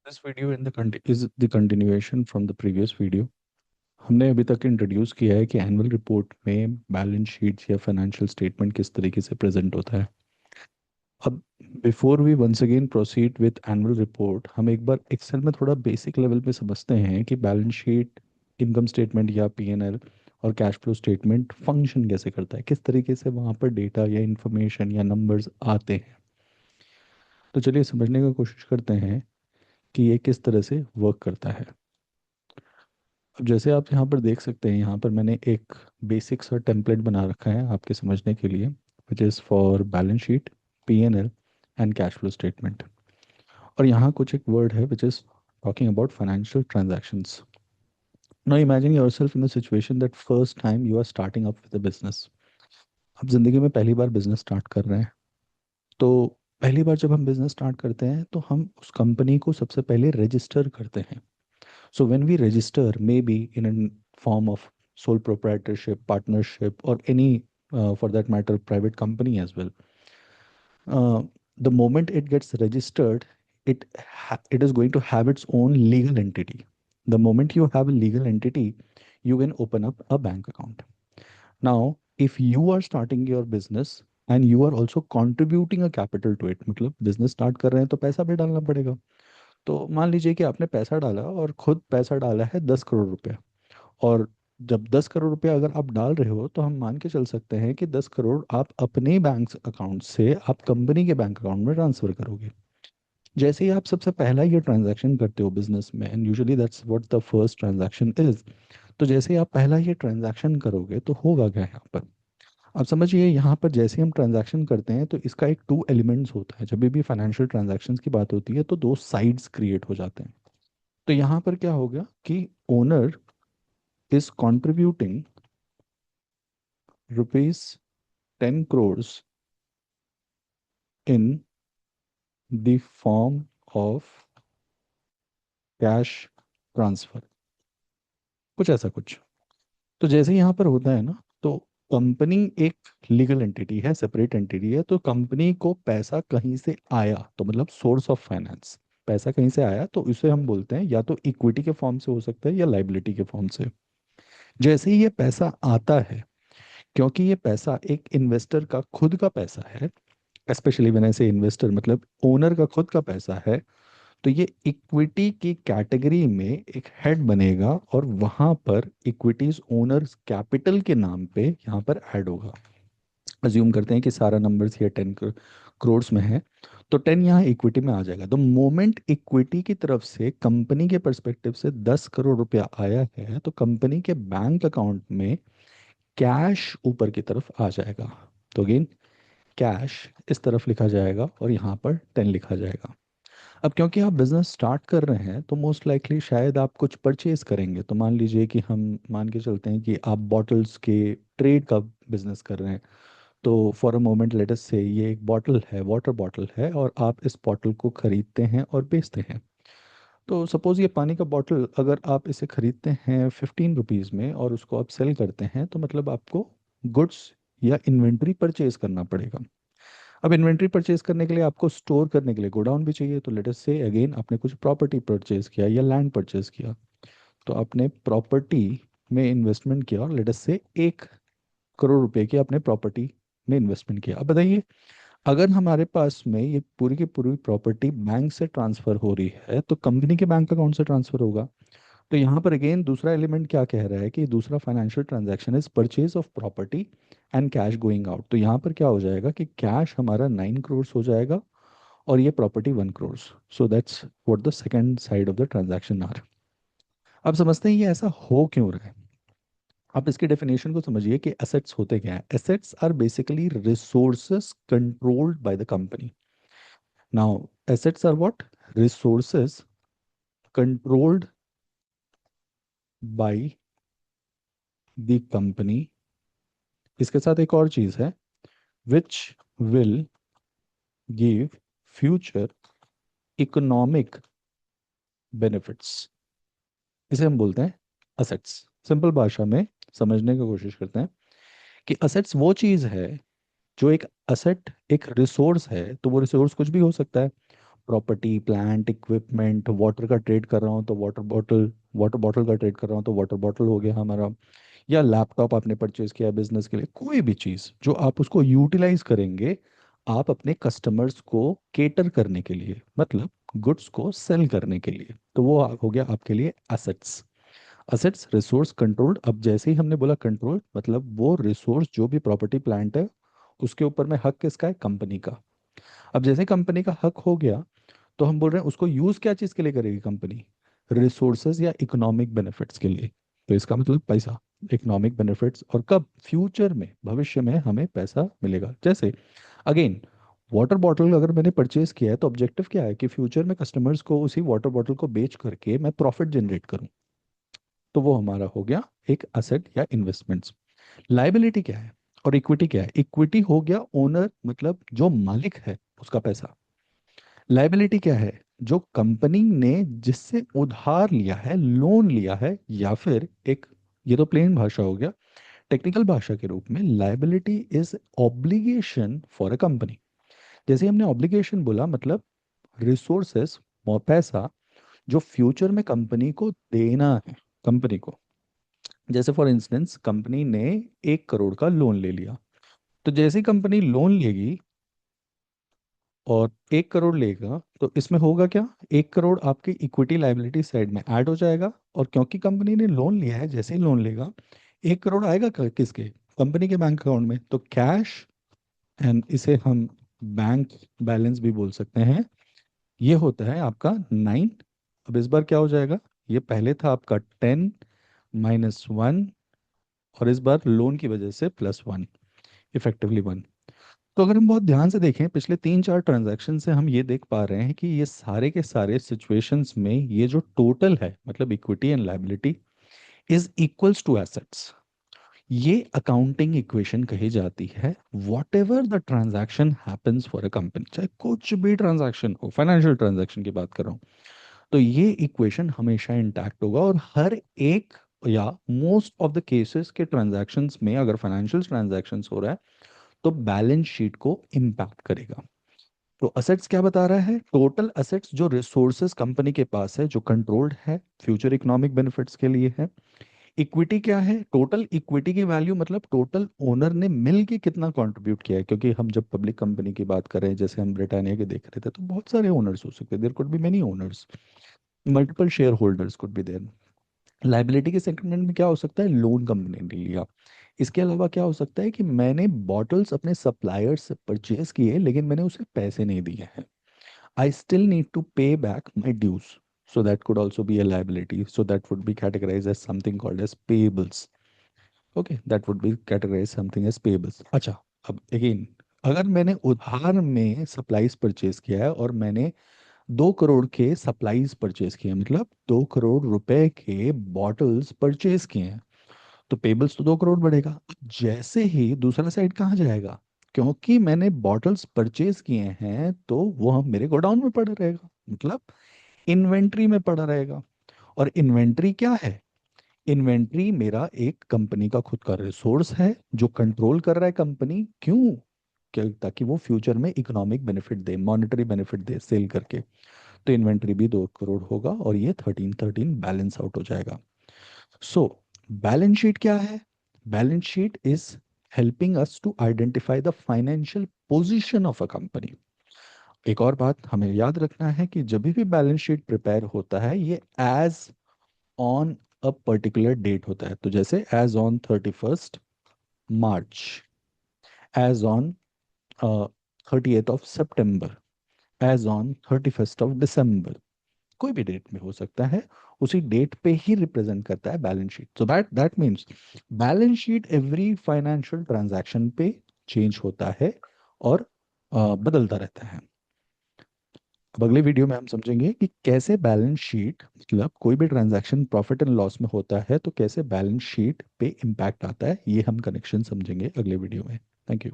This video is the continuation from the previous video. हमने अभी तक इंट्रोड्यूस किया है कि एनुअल रिपोर्ट में बैलेंस शीट्स या फाइनेंशियल स्टेटमेंट किस तरीके से प्रेजेंट होता है। अब before we once again proceed with annual report, हम एक बार एक्सेल में थोड़ा बेसिक लेवल पे समझते हैं कि बैलेंस शीट, इनकम स्टेटमेंट या पीएनएल और कैश फ्लो स्टेटमेंट फंक्शन कैसे करता है, किस तरीके से वहाँ पर डेटा या इंफॉर्मेशन या नंबर्स आते हैं। तो चलिए समझने की कोशिश करते हैं कि ये किस तरह से वर्क करता है। अब जैसे आप यहाँ पर देख सकते हैं, यहाँ पर मैंने एक बेसिक सा टेम्पलेट बना रखा है आपके समझने के लिए, which is for balance sheet, PNL and cash flow statement. और यहाँ कुछ एक वर्ड है which is talking about financial transactions. Now imagine yourself in the situation that first time you are starting up with a business. आप जिंदगी में पहली बार business start कर रहे हैं। तो पहली बार जब हम बिजनेस स्टार्ट करते हैं तो हम उस कंपनी को सबसे पहले रजिस्टर करते हैं। So when we register, maybe in a form of sole proprietorship, partnership, or any, for that matter, private company as well, uh, the moment it gets registered, it is going to have its own legal entity. The moment you have a legal entity, you can open up a bank account. Now, if you are starting your business and you are also contributing a capital to it, मतलब business start कर रहे हैं तो पैसा भी डालना पड़ेगा। तो मान लीजिए कि आपने पैसा डाला और खुद पैसा डाला है 10 करोड़ रुपया। और जब 10 करोड़ रुपया अगर आप डाल रहे हो तो हम मान के चल सकते हैं कि 10 करोड़ आप अपने बैंक अकाउंट से आप कंपनी के बैंक अकाउंट में ट्रांसफर करोगे। जैसे ही आप सबसे पहला ये ट्रांजैक्शन करते हो बिजनेस में, and usually that's what the first transaction is. तो जैसे ही आप पहला ये ट्रांजैक्शन करोगे तो होगा क्या यहाँ पर। अब समझिए, यहाँ पर जैसे हम ट्रांजैक्शन करते हैं तो इसका एक टू एलिमेंट्स होता है। जब भी फाइनेंशियल ट्रांजैक्शंस की बात होती है तो दो साइड्स क्रिएट हो जाते हैं। तो यहाँ पर क्या होगा कि owner is contributing rupees 10 crores in the form of cash transfer, कुछ ऐसा कुछ। तो जैसे यहाँ पर होता है ना, तो कंपनी एक लीगल एंटिटी है, सेपरेट एंटिटी है। तो कंपनी को पैसा कहीं से आया तो मतलब सोर्स ऑफ फाइनेंस, पैसा कहीं से आया तो इसे हम बोलते हैं या तो इक्विटी के फॉर्म से हो सकता है या लाइबिलिटी के फॉर्म से। जैसे ही ये पैसा आता है, क्योंकि ये पैसा एक इन्वेस्टर का खुद का पैसा है, स्पेशली व्हेन आई से इन्वेस्टर मतलब ओनर का खुद का पैसा है, तो ये इक्विटी की कैटेगरी में एक हेड बनेगा और वहां पर इक्विटीज ओनर्स कैपिटल के नाम पे यहाँ पर ऐड होगा। अज्यूम करते हैं कि सारा नंबर्स ये 10 करोड़ में है, तो 10 यहाँ इक्विटी में आ जाएगा। तो मोमेंट इक्विटी की तरफ से कंपनी के परस्पेक्टिव से 10 करोड़ रुपया आया है तो कंपनी के बैंक अकाउंट में कैश ऊपर की तरफ आ जाएगा। तो अगेन कैश इस तरफ लिखा जाएगा और यहाँ पर 10 लिखा जाएगा। अब क्योंकि आप बिजनेस स्टार्ट कर रहे हैं तो मोस्ट लाइकली शायद आप कुछ परचेज करेंगे। तो मान लीजिए कि हम मान के चलते हैं कि आप बॉटल्स के ट्रेड का बिजनेस कर रहे हैं। तो for a moment let us से ये एक बॉटल है, वाटर बॉटल है, और आप इस बॉटल को खरीदते हैं और बेचते हैं। तो सपोज ये पानी का बॉटल अगर आप इसे खरीदते हैं 15 रुपीज़ में और उसको आप सेल करते हैं, तो मतलब आपको गुड्स या इन्वेंट्री परचेज करना पड़ेगा। अब इन्वेंट्री परचेज करने के लिए आपको स्टोर करने के लिए गोडाउन भी चाहिए। तो लेट अस से अगेन आपने कुछ प्रॉपर्टी परचेज किया या लैंड परचेज किया, तो आपने प्रॉपर्टी में इन्वेस्टमेंट किया और लेट अस से 1 करोड़ रुपए की आपने प्रॉपर्टी में इन्वेस्टमेंट किया। अब बताइए, अगर हमारे पास में ये पूरी की पूरी प्रॉपर्टी बैंक से ट्रांसफर हो रही है तो कंपनी के बैंक अकाउंट से ट्रांसफर होगा। तो यहाँ पर अगेन दूसरा एलिमेंट क्या कह रहा है कि दूसरा financial transaction is purchase of property and cash going out. तो यहाँ पर क्या हो जाएगा कि कैश हमारा 9 करोड़ हो जाएगा और ये property 1 crore. So that's what the second side of the transaction are. अब समझते हैं ये ऐसा हो क्यों रहा है। आप इसकी डेफिनेशन को समझिए कि एसेट्स होते क्या है। Assets are basically resources controlled by the company. Now assets are what? Resources controlled by the company. इसके साथ एक और चीज है, which will give future economic benefits. इसे हम बोलते हैं असेट्स। सिंपल भाषा में समझने की कोशिश करते हैं कि असेट्स वो चीज है जो एक असेट, एक रिसोर्स है। तो वो रिसोर्स कुछ भी हो सकता है। प्रॉपर्टी, प्लांट, इक्विपमेंट, वाटर का ट्रेड कर रहा हूँ तो वाटर बॉटल का ट्रेड कर रहा हूँ तो वाटर बॉटल हो गया हमारा। या लैपटॉप आपने परचेज किया बिजनेस के लिए, कोई भी चीज़ जो आप उसको यूटिलाइज करेंगे आप अपने कस्टमर्स को केटर करने के लिए, मतलब गुड्स को सेल करने के लिए, तो वो हो गया आपके लिए एसेट्स। Assets resource controlled. अब जैसे ही हमने बोला कंट्रोल, मतलब वो रिसोर्स जो भी प्रॉपर्टी प्लांट है उसके ऊपर में हक किसका है, कंपनी का। अब जैसे कंपनी का हक हो गया तो हम बोल रहे हैं उसको यूज क्या चीज के लिए करेगी कंपनी, रिसोर्सेज या इकोनॉमिक बेनिफिट्स के लिए। तो इसका मतलब पैसा, इकोनॉमिक बेनिफिट्स, और कब, फ्यूचर में, भविष्य में हमें पैसा मिलेगा। जैसे अगेन, वाटर बॉटल अगर मैंने परचेज किया है तो ऑब्जेक्टिव क्या है कि फ्यूचर में कस्टमर्स को उसी वाटर बॉटल को बेच करके मैं प्रॉफिट जनरेट करूं। तो वो हमारा हो गया एक असेट या इन्वेस्टमेंट्स। लाइबिलिटी क्या है और इक्विटी क्या है? इक्विटी हो गया ओनर, मतलब जो मालिक है उसका पैसा। लाइबिलिटी क्या है? जो कंपनी ने जिससे उधार लिया है, लोन लिया है, या फिर एक, ये तो प्लेन भाषा हो गया। टेक्निकल भाषा के रूप में liability is obligation for a company. जैसे हमने ऑब्लिगेशन बोला, मतलब रिसोर्सेस और पैसा जो फ्यूचर में कंपनी को देना है, कंपनी को। जैसे फॉर इंस्टेंस कंपनी ने 1 करोड़ का लोन ले लिया, तो जैसे ही कंपनी लोन लेगी और 1 करोड़ लेगा तो इसमें होगा क्या, 1 करोड़ आपकी इक्विटी लाइबिलिटी साइड में ऐड हो जाएगा। और क्योंकि कंपनी ने लोन लिया है, जैसे ही लोन लेगा 1 करोड़ आएगा किसके, कंपनी के बैंक अकाउंट में, तो कैश। एंड इसे हम बैंक बैलेंस भी बोल सकते हैं। ये होता है आपका 9। अब इस बार क्या हो जाएगा, ये पहले था आपका 10 - 1, और इस बार लोन की वजह से +1, इफेक्टिवली 1। तो अगर हम बहुत ध्यान से देखें पिछले 3-4 ट्रांजैक्शन से हम ये देख पा रहे हैं कि ये सारे के सारे सिचुएशंस में ये जो टोटल है, मतलब equity and liability is equals to assets. ये अकाउंटिंग इक्वेशन कही जाती है। Whatever the transaction happens for a company, चाहे कुछ भी ट्रांजैक्शन हो, फाइनेंशियल ट्रांजैक्शन की बात कर रहा हूँ, तो ये इक्वेशन हमेशा इंटैक्ट होगा। और हर एक या मोस्ट ऑफ द केसेस के ट्रांजैक्शंस में अगर फाइनेंशियल ट्रांजैक्शंस हो रहा है तो बैलेंस शीट को इम्पैक्ट करेगा। तो असेट्स क्या बता रहा है, टोटल असेट्स जो रिसोर्सेस कंपनी के पास है, जो कंट्रोल्ड है, फ्यूचर इकोनॉमिक बेनिफिट्स के लिए है। इक्विटी क्या है, टोटल इक्विटी की वैल्यू, मतलब टोटल ओनर ने मिल के कितना कंट्रीब्यूट किया है। क्योंकि हम जब पब्लिक कंपनी की बात कर रहे हैं, जैसे हम ब्रिटानिया के देख रहे थे, तो बहुत सारे ओनर्स हो सकते हैं, there could be many owners, multiple shareholders could be there. Liability के सेगमेंट में क्या हो सकता है, लोन कंपनी ने लिया। इसके अलावा क्या हो सकता है कि मैंने बॉटल्स अपने सप्लायर्स से परचेज किए लेकिन मैंने उसे पैसे नहीं दिए हैं। I still need to pay back my dues, so that could also be a liability, so that would be categorized as something called as payables. Okay, that would be categorized something as payables. अच्छा, अब again, अगर मैंने उधार में supplies purchase किया है और मैंने 2 करोड़ के सप्लाईज परचेज किए हैं, मतलब 2 करोड़ रुपए के बॉटल्स परचेज किए हैं, तो पेबल्स तो 2 करोड़ बढ़ेगा। जैसे ही दूसरा साइड कहाँ जाएगा, क्योंकि मैंने बॉटल्स परचेज किए हैं तो वो हम मेरे गोडाउन में पड़ा रहेगा, मतलब इन्वेंट्री में पड़ा रहेगा। और इन्वेंट्री क्या है, इन्वेंट्री मेरा एक कंपनी का खुद का रिसोर्स है जो कंट्रोल कर रहा है कंपनी, क्यों, क्या, ताकि वो फ्यूचर में economic benefit they, monetary benefit they sell करके। तो इन्वेंट्री भी 2 करोड़ होगा और ये 13-13 बैलेंस आउट हो जाएगा। सो बैलेंस शीट क्या है, balance sheet is helping us to identify the financial position of a company. एक और बात हमें याद रखना है कि जब भी बैलेंस शीट प्रिपेयर होता है ये as on a particular date होता है। तो जैसे as on 31st March, as on 30th of September, as on 31st of December, कोई भी डेट में हो सकता है। उसी डेट पे ही रिप्रेजेंट करता है balance sheet. So that means balance sheet every financial transaction पे चेंज होता है और बदलता रहता है। अब अगले वीडियो में हम समझेंगे कि कैसे बैलेंस शीट, मतलब कोई भी ट्रांजैक्शन प्रॉफिट एंड लॉस में होता है तो कैसे बैलेंस शीट पे इम्पैक्ट आता है, ये हम कनेक्शन समझेंगे अगले वीडियो में। Thank you.